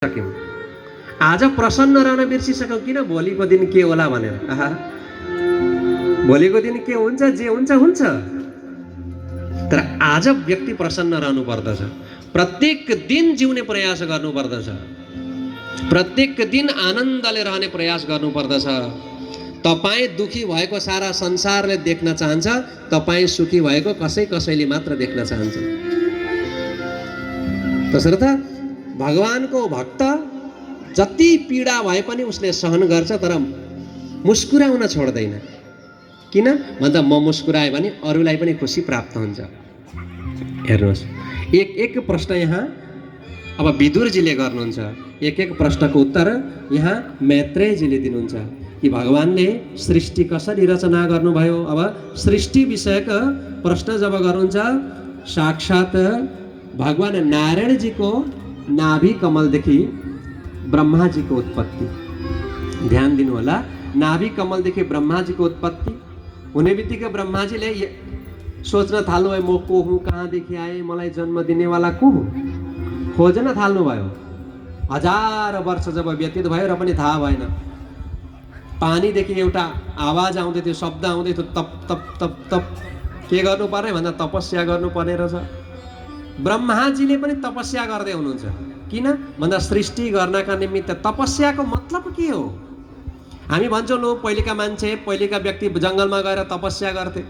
सक्यौँ। आज प्रसन्न रहन बिर्सिसक्यौँ। किन? भोलिको दिन के होला भनेर। भोलिको दिन के हुन्छ, जे हुन्छ हुन्छ। तर आज व्यक्ति प्रसन्न रहनु पर्दछ। प्रत्येक दिन जिउने प्रयास गर्नु पर्दछ। प्रत्येक दिन आनन्दले रहने प्रयास गर्नु पर्दछ। तपाईँ दुखी भएको सारा संसारले देख्न चाहन्छ, तपाईँ सुखी भएको कसैले मात्र देख्न चाहन्छ। तसर्थ भगवानको भक्त जति पीडा भए पनि उसले सहन गर्छ, तर मुस्कुराउन छोड्दैन। किन भन्दा म मुस्कुराएँ भने अरूलाई पनि खुसी प्राप्त हुन्छ। हेर्नुहोस्, एक प्रश्न यहाँ अब विदुरजीले गर्नुहुन्छ, एक प्रश्नको उत्तर यहाँ मैत्रेयजीले दिनुहुन्छ कि भगवानले सृष्टि कसरी रचना गर्नुभयो। अब सृष्टि विषयक प्रश्न जब गर्नुहुन्छ, साक्षात भगवान नारायणजीको नाभि कमलदेखि ब्रह्माजीको उत्पत्ति। ध्यान दिनु होला, नाभि कमलदेखि ब्रह्माजीको उत्पत्ति हुने बित्तिकै ब्रह्माजीले सोच्न थाल्नुभयो, म को हुँ, कहाँदेखि आएँ, मलाई जन्म दिनेवाला को हुँ, खोज्न थाल्नुभयो। 1000 वर्ष जब व्यतीत भयो र पनि थाहा भएन। पानीदेखि एउटा आवाज आउँदै थियो, शब्द आउँदै थियो, तप तप तप तप। के गर्नु पर्ने भन्दा तपस्या गर्नुपर्ने रहेछ। ब्रह्माजीले पनि तपस्या गर्दै हुनुहुन्छ। किन भन्दा सृष्टि गर्नका निमित्त तपस्याको मतलब के हो? हामी भन्छौँ लो पहिलेका मान्छे, पहिलेका व्यक्ति जङ्गलमा गएर तपस्या गर्थे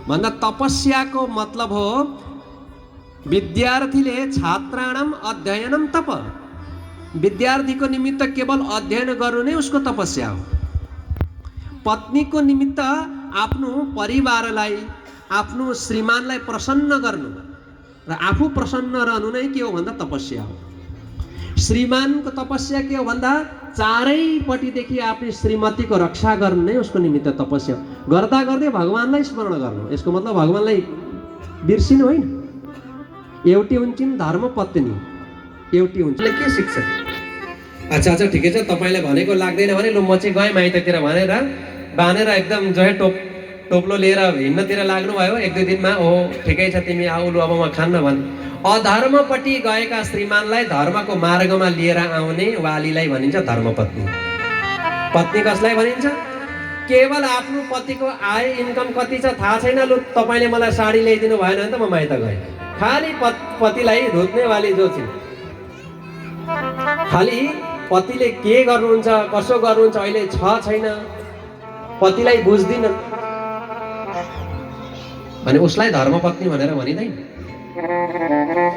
भन्दा तपस्याको मतलब हो विद्यार्थीले छात्राणाम अध्ययनम तप। विद्यार्थीको निमित्त केवल अध्ययन गर्नु नै उसको तपस्या हो। पत्नीको निमित्त आफ्नो परिवारलाई, आफ्नो श्रीमानलाई प्रसन्न गर्नु र आफू प्रसन्न रहनु नै के हो भन्दा तपस्या हो। श्रीमानको तपस्या के हो भन्दा चारैपट्टिदेखि आफ्नो श्रीमतीको रक्षा गर्नु नै उसको निमित्त तपस्या हो। गर्दा गर्दै भगवानलाई स्मरण गर्नु। यसको मतलब भगवानलाई बिर्सिनु होइन। एउटी हुन्छन् धर्मपत्नी, एउटी हुन्छ के सिक्छ? अच्छा ठिकै छ, तपाईँले भनेको लाग्दैन भने लु म चाहिँ गएँ माइततिर भनेर बाँधेर एकदम जय टोप्लो लिएर हिँड्नतिर लाग्नुभयो। 1-2 दिनमा ओ ठिकै छ तिमी आऊ लु अब म खान्न भन्। अधर्मपट्टि गएका श्रीमानलाई धर्मको मार्गमा लिएर आउने वालीलाई भनिन्छ धर्मपत्नी। पत्नी कसलाई भनिन्छ? केवल आफ्नो पतिको आय इन्कम कति छ थाहा छैन, लु तपाईँले मलाई साडी ल्याइदिनु भएन भने त म माइत गएँ। खाली पतिलाई धुत्ने वाली जो छिन्, खाली पतिले के गर्नुहुन्छ, कसो गर्नुहुन्छ, अहिले छ छैन, पतिलाई बुझ्दिन भने उसलाई धर्मपत्नी भनेर भनिँदैन।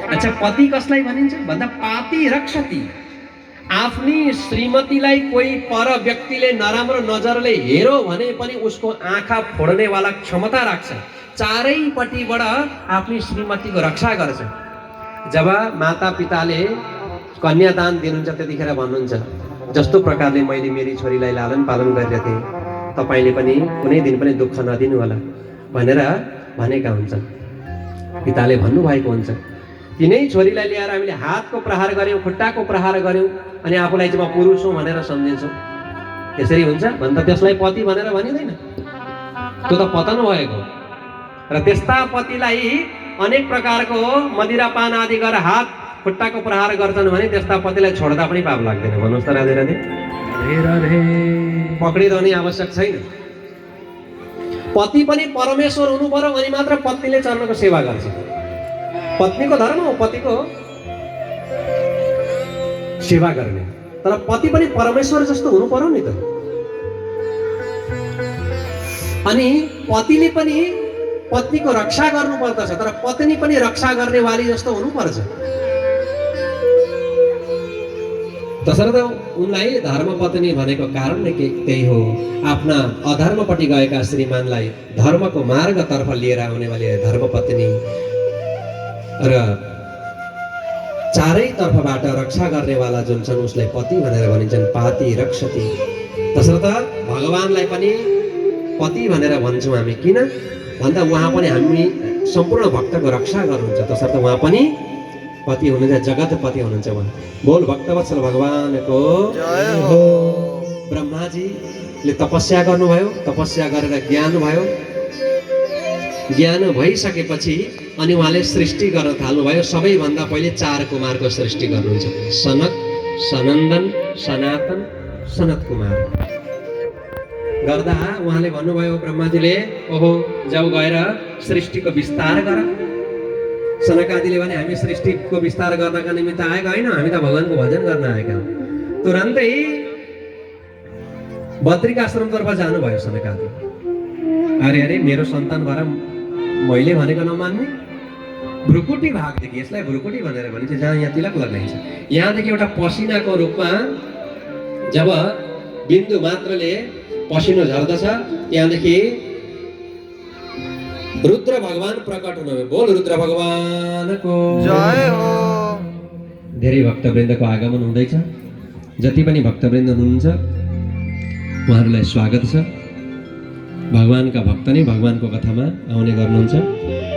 अच्छा, पति कसलाई भनिन्छ भन्दा पाती रक्षति। आफ्नी श्रीमतीलाई कोही पर व्यक्तिले नराम्रो नजरले हेरो भने पनि उसको आँखा फोड्नेवाला क्षमता राख्छ। चारैपट्टिबाट आफ्नी श्रीमतीको रक्षा गर्छ। जब माता पिताले कन्यादान दिनुहुन्छ त्यतिखेर भन्नुहुन्छ, जस्तो प्रकारले मैले मेरी छोरीलाई लालन पालन गरिरहेको थिएँ, तपाईँले पनि कुनै दिन पनि दुःख नदिनु होला भनेर भनेका हुन्छन्। पिताले भन्नुभएको हुन्छ, तिनै छोरीलाई ल्याएर हामीले हातको प्रहार गऱ्यौँ, खुट्टाको प्रहार गऱ्यौँ अनि आफूलाई चाहिँ म पुरुष हुँ भनेर सम्झिन्छौँ। त्यसरी हुन्छ भन्दा त्यसलाई पति भनेर भनिँदैन। त्यो त पतन भएको। र त्यस्ता पतिलाई अनेक प्रकारको मदिरापान आदि गरेर हात खुट्टाको प्रहार गर्छन् भने त्यस्ता पतिलाई छोड्दा पनि पाप लाग्दैन। भन्नुहोस् त राधे राधे। पक्रिरहने आवश्यक छैन। पति पनि परमेश्वर हुनु पर्यो अनि मात्र पत्नीले चरणको सेवा गर्छ। पत्नीको धर्म हो पतिको सेवा गर्ने, तर पति पनि परमेश्वर जस्तो हुनु पर्यो नि त। अनि पतिले पनि पत्नीको रक्षा गर्नु पर्दछ, तर पत्नी पनि रक्षा गर्ने वाली जस्तो हुनुपर्छ। तसर्थ उनलाई धर्मपत्नी भनेको कारण नै त्यही हो। आफ्ना अधर्मपट्टि गएका श्रीमानलाई धर्मको मार्गतर्फ लिएर आउने वाली धर्मपत्नी र चारैतर्फबाट रक्षा गर्नेवाला जुन छन् उसलाई पति भनेर भनिन्छन्। पाति रक्षति। तसर्थ भगवानलाई पनि पति भनेर भन्छौँ हामी। किन भन्दा उहाँ पनि हामी सम्पूर्ण भक्तको रक्षा गर्नुहुन्छ। तसर्थ उहाँ पनि पति हुनुहुन्छ, जगतपति हुनुहुन्छ उहाँ। बोल भक्तवत्सल भगवानको जय हो। ब्रह्माजीले तपस्या गर्नुभयो, तपस्या गरेर ज्ञान भयो। ज्ञान भइसकेपछि अनि उहाँले सृष्टि गर्न थाल्नुभयो। सबैभन्दा पहिले 4 कुमारको सृष्टि गर्नुहुन्छ, सनक सनन्दन, सनातन, सनत कुमार गर्दा उहाँले भन्नुभयो ब्रह्माजीले, ओहो जाऊ गएर सृष्टिको विस्तार गर। सनकादिले भने हामी सृष्टिको विस्तार गर्नका निमित्त आएका होइन, हामी त भगवानको भजन गर्न आएका हौँ। तुरन्तै बद्रिकाश्रमतर्फ जानुभयो सनकादि। अरे अरे मेरो सन्तान भएर मैले भनेको नमान्ने, भ्रुकुटी भागदेखि, यसलाई भ्रुकुटी भनेर भनिन्छ, जहाँ यहाँ तिलक लगाइन्छ, यहाँदेखि एउटा पसिनाको रूपमा जब बिन्दु मात्रले पसिनो झर्दछ, त्यहाँदेखि रुद्र भगवान प्रकट हुनुभयो। बोल रुद्र भगवानको जय हो। धेरै भक्तवृन्दको आगमन हुँदैछ। जति पनि भक्तवृन्द हुनुहुन्छ उहाँहरूलाई स्वागत छ। भगवानका भक्त नै भगवानको कथामा आउने गर्नुहुन्छ।